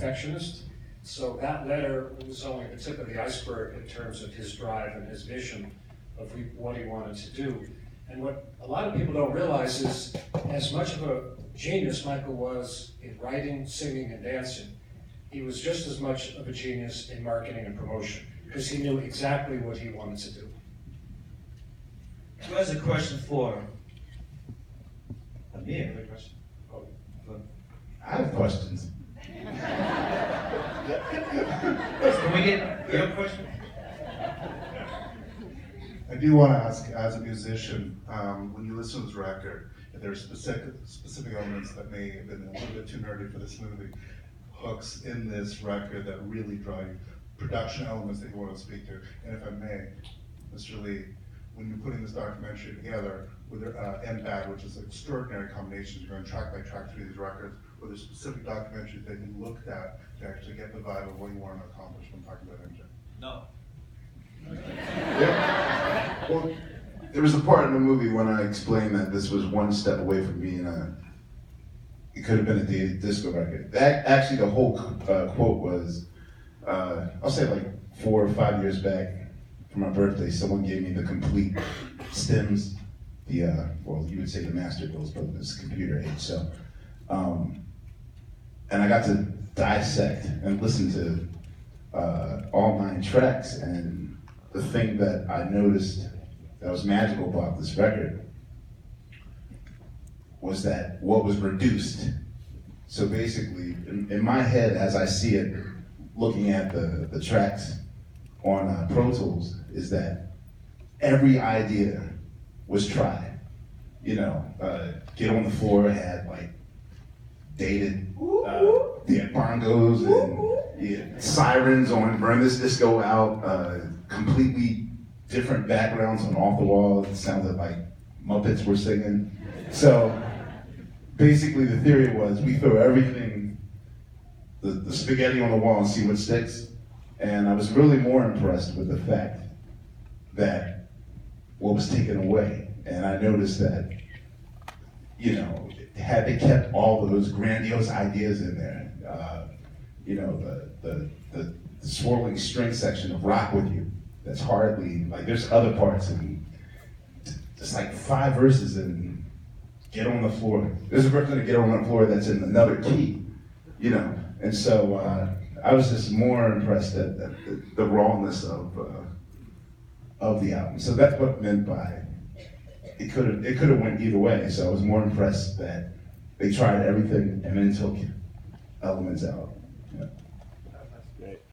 perfectionist. So that letter was only the tip of the iceberg in terms of his drive and his vision of what he wanted to do. And what a lot of people don't realize is, as much of a genius Michael was in writing, singing, and dancing, he was just as much of a genius in marketing and promotion, because he knew exactly what he wanted to do. Who has a question for Amir? Good question. I have questions. Can we get your question? I do want to ask, as a musician, when you listen to this record, if there are specific elements that may have been a little bit too nerdy for this movie, hooks in this record that really draw you, production elements that you want to speak to. And if I may, Mr. Lee, when you're putting this documentary together with M-Bad, which is an extraordinary combination, you're going track by track through these records, were there specific documentaries that you looked at to actually get the vibe of what you want to accomplish when talking about MJ? No. Yeah. Well, there was a part in the movie when I explained that this was one step away from being it could have been a disco record. Actually, the whole quote was, I'll say like 4 or 5 years back for my birthday, someone gave me the complete stems, well, you would say the master bills, but it's computer age. So, and I got to dissect and listen to all 9 tracks, and the thing that I noticed that was magical about this record was that what was reduced. So basically, in my head, as I see it, looking at the tracks on Pro Tools, is that every idea was tried. You know, Get on the Floor had like dated bongos and sirens on Burn This Disco Out, completely different backgrounds on Off the Wall. It sounded like Muppets were singing. So basically the theory was we throw everything, the spaghetti on the wall and see what sticks. And I was really more impressed with the fact that what was taken away. And I noticed that, you know, had they kept all of those grandiose ideas in there, you know, the swirling string section of Rock With You, that's hardly, like there's other parts and just like 5 verses in Get On The Floor. There's a verse in Get On The Floor that's in another key, you know. And so I was just more impressed at the rawness of the album. So that's what I meant by it could have went either way. So I was more impressed that they tried everything and then took elements out. Yeah.